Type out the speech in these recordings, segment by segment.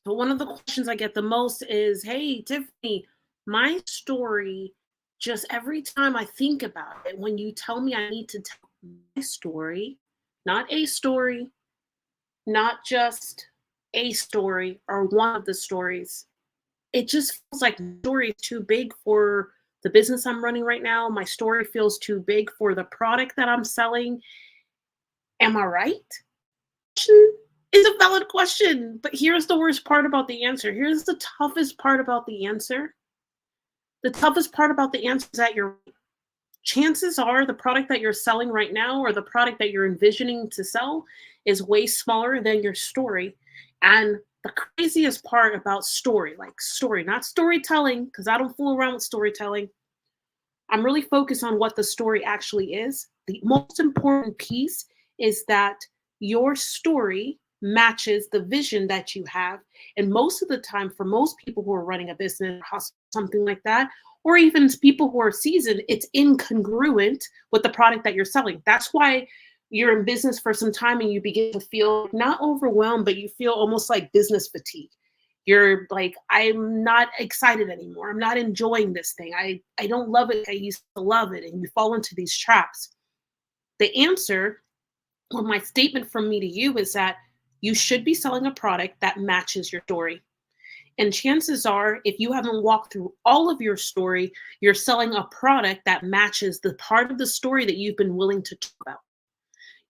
But one of the questions I get the most is, "Hey, Tiffany, my story, just every time I think about it, when you tell me I need to tell my story, not a story, not just a story or one of the stories, it just feels like my story is too big for the business I'm running right now. My story feels too big for the product that I'm selling. Am I right?" Question is a valid question, but here's the worst part about the answer. Here's the toughest part about the answer. The toughest part about the answer is that you're chances are the product that you're selling right now or the product that you're envisioning to sell is way smaller than your story. And the craziest part about story, like story, not storytelling, because I don't fool around with storytelling. I'm really focused on what the story actually is. The most important piece is that your story matches the vision that you have. And most of the time, for most people who are running a business, something like that, or even people who are seasoned, it's incongruent with the product that you're selling. That's why you're in business for some time and you begin to feel not overwhelmed, but you feel almost like business fatigue. You're like, I'm not excited anymore. I'm not enjoying this thing. I don't love it. I used to love it. And you fall into these traps. The answer, or my statement from me to you, is that you should be selling a product that matches your story. And chances are, if you haven't walked through all of your story, you're selling a product that matches the part of the story that you've been willing to talk about.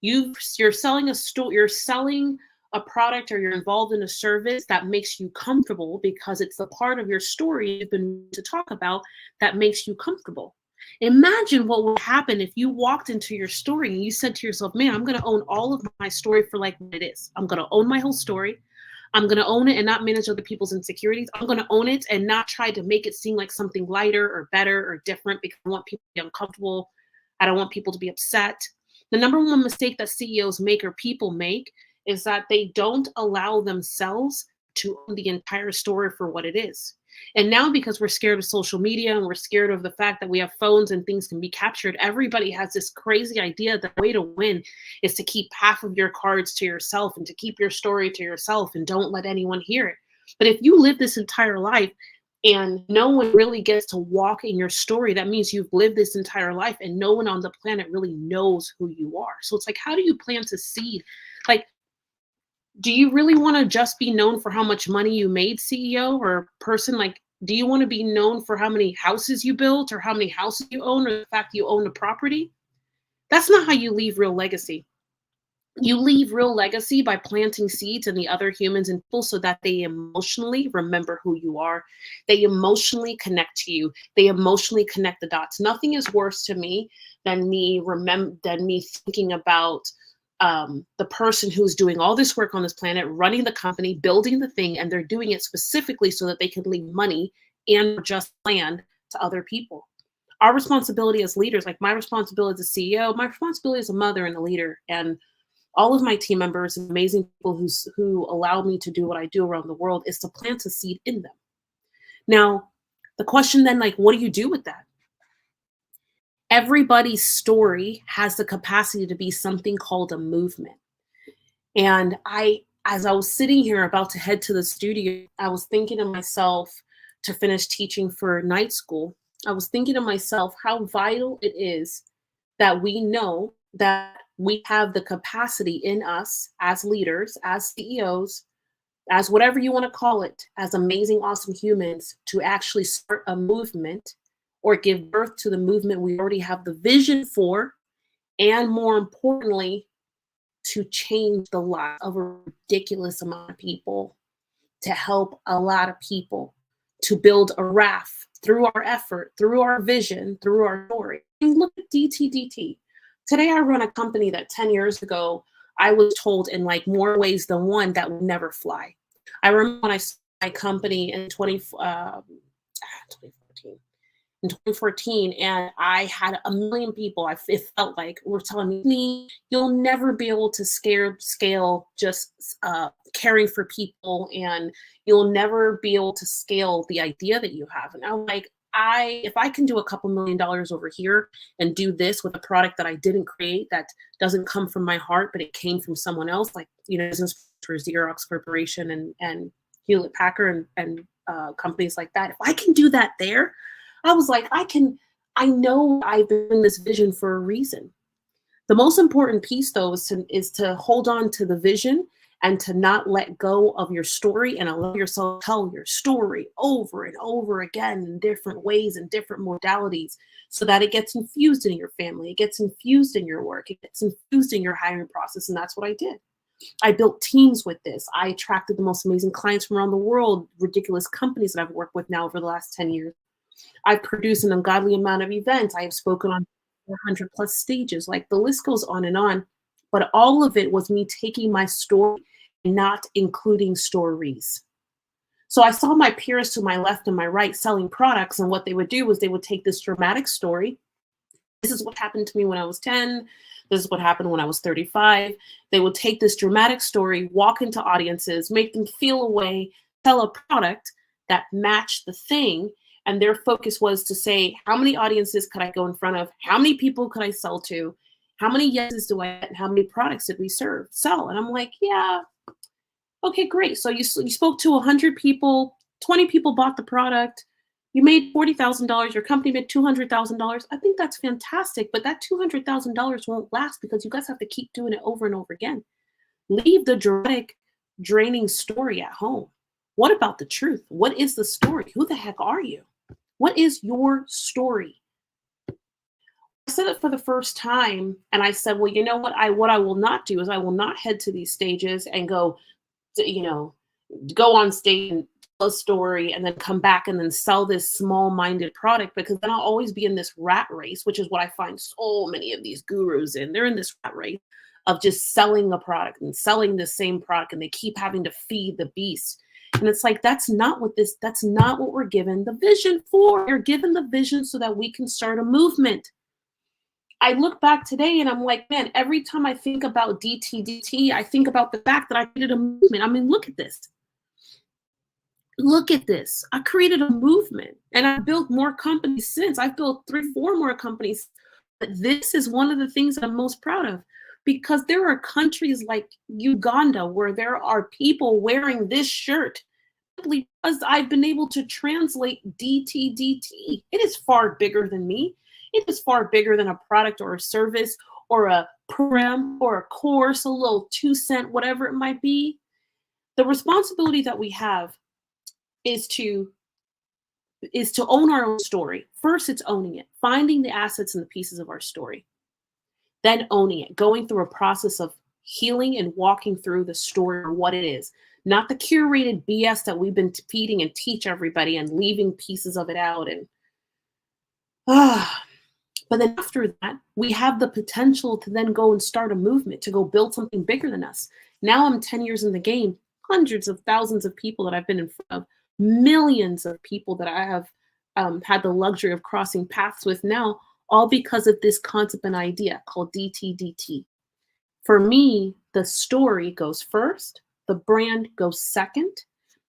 You're selling you're selling a product, or you're involved in a service that makes you comfortable because it's the part of your story you've been to talk about that makes you comfortable. Imagine what would happen if you walked into your story and you said to yourself, man, I'm going to own all of my story for like what it is. I'm going to own my whole story. I'm going to own it and not manage other people's insecurities. I'm going to own it and not try to make it seem like something lighter or better or different because I want people to be uncomfortable. I don't want people to be upset. The number one mistake that CEOs make or people make is that they don't allow themselves to own the entire story for what it is. And now, because we're scared of social media and we're scared of the fact that we have phones and things can be captured, everybody has this crazy idea that the way to win is to keep half of your cards to yourself and to keep your story to yourself and don't let anyone hear it. But if you live this entire life and no one really gets to walk in your story, that means you've lived this entire life and no one on the planet really knows who you are. So it's like, how do you plant a seed? Like, do you really want to just be known for how much money you made, CEO or person? Like, do you want to be known for how many houses you built or how many houses you own or the fact you own a property? That's not how you leave real legacy. You leave real legacy by planting seeds in the other humans and people so that they emotionally remember who you are. They emotionally connect to you. They emotionally connect the dots. Nothing is worse to me than me thinking about the person who's doing all this work on this planet, running the company, building the thing, and they're doing it specifically so that they can leave money and just land to other people. Our responsibility as leaders, like my responsibility as a CEO, my responsibility as a mother and a leader, and all of my team members and amazing people who allow me to do what I do around the world, is to plant a seed in them. Now, the question then, like, what do you do with that? Everybody's story has the capacity to be something called a movement. And as I was sitting here about to head to the studio, I was thinking to myself, to finish teaching for night school, I was thinking to myself how vital it is that we know that we have the capacity in us as leaders, as CEOs, as whatever you want to call it, as amazing, awesome humans, to actually start a movement or give birth to the movement we already have the vision for, and more importantly, to change the lives of a ridiculous amount of people, to help a lot of people, to build a raft through our effort, through our vision, through our story. And look at DTDT. Today, I run a company that 10 years ago, I was told in like more ways than one that would never fly. I remember when I started my company in 2014, and I had a million people. It felt like were telling me, "You'll never be able to scale just caring for people, and you'll never be able to scale the idea that you have." And I'm like, if I can do a couple $1,000,000 over here and do this with a product that I didn't create, that doesn't come from my heart, but it came from someone else, like business for Xerox Corporation and Hewlett Packard and companies like that. If I can do that there, I was like, I know I've been in this vision for a reason. The most important piece though is to hold on to the vision and to not let go of your story and allow yourself to tell your story over and over again in different ways and different modalities so that it gets infused in your family, it gets infused in your work, it gets infused in your hiring process. And that's what I did. I built teams with this. I attracted the most amazing clients from around the world, ridiculous companies that I've worked with now over the last 10 years. I've produced an ungodly amount of events. I have spoken on 400 plus stages. Like the list goes on and on. But all of it was me taking my story and not including stories. So I saw my peers to my left and my right selling products. And what they would do was they would take this dramatic story. This is what happened to me when I was 10. This is what happened when I was 35. They would take this dramatic story, walk into audiences, make them feel a way, sell a product that matched the thing. And their focus was to say, how many audiences could I go in front of? How many people could I sell to? How many yeses do I get? And how many products did we sell? And I'm like, yeah, okay, great. So you spoke to 100 people, 20 people bought the product. You made $40,000. Your company made $200,000. I think that's fantastic, but that $200,000 won't last because you guys have to keep doing it over and over again. Leave the dramatic, draining story at home. What about the truth? What is the story? Who the heck are you? What is your story? I said it for the first time, and I said, well, you know what? What I will not do is I will not head to these stages and go on stage and tell a story and then come back and then sell this small-minded product, because then I'll always be in this rat race, which is what I find so many of these gurus in. They're in this rat race of just selling a product and selling the same product, and they keep having to feed the beast. And it's like, that's not what we're given the vision for. You're given the vision so that we can start a movement. I look back today and I'm like, man, every time I think about DTDT, I think about the fact that I created a movement. I mean, look at this. Look at this. I created a movement and I built more companies since. I've built 3, 4 more companies. But this is one of the things that I'm most proud of, because there are countries like Uganda where there are people wearing this shirt simply because I've been able to translate DTDT. It is far bigger than me. It is far bigger than a product or a service or a program or a course, a little 2-cent, whatever it might be. The responsibility that we have is to own our own story. First, it's owning it, finding the assets and the pieces of our story, then owning it, going through a process of healing and walking through the story or what it is, not the curated BS that we've been feeding and teach everybody and leaving pieces of it out. And but then after that, we have the potential to then go and start a movement, to go build something bigger than us. Now I'm 10 years in the game, hundreds of thousands of people that I've been in front of, millions of people that I have had the luxury of crossing paths with now, all because of this concept and idea called DTDT. For me, the story goes first, the brand goes second,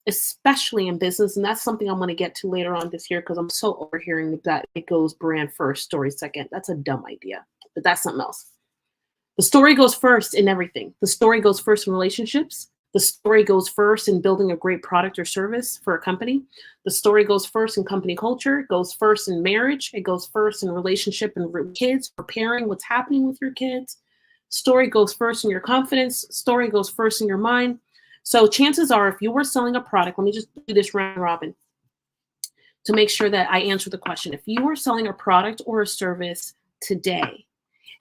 especially in business. And that's something I'm going to get to later on this year, because I'm so overhearing that it goes brand first, story second. That's a dumb idea, but that's something else. The story goes first in everything. The story goes first in relationships. The story goes first in building a great product or service for a company. The story goes first in company culture. It goes first in marriage. It goes first in relationship and kids, preparing what's happening with your kids. Story goes first in your confidence. Story goes first in your mind. So chances are, if you were selling a product, let me just do this round robin to make sure that I answer the question. If you were selling a product or a service today,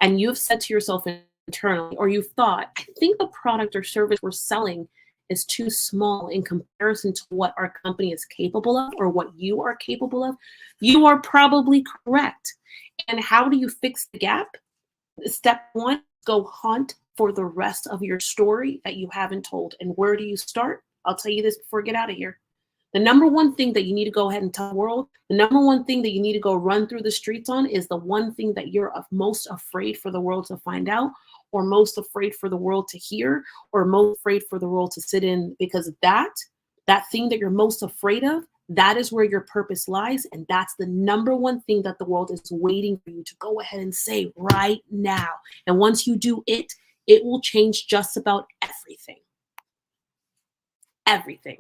and you've said to yourself internally, or you've thought, I think the product or service we're selling is too small in comparison to what our company is capable of or what you are capable of, you are probably correct. And how do you fix the gap? Step 1, go hunt for the rest of your story that you haven't told. And where do you start? I'll tell you this before I get out of here. The number one thing that you need to go ahead and tell the world, the number one thing that you need to go run through the streets on, is the one thing that you're most afraid for the world to find out, or most afraid for the world to hear, or most afraid for the world to sit in, because that thing that you're most afraid of, that is where your purpose lies. And that's the number one thing that the world is waiting for you to go ahead and say right now. And once you do it, it will change just about everything. Everything.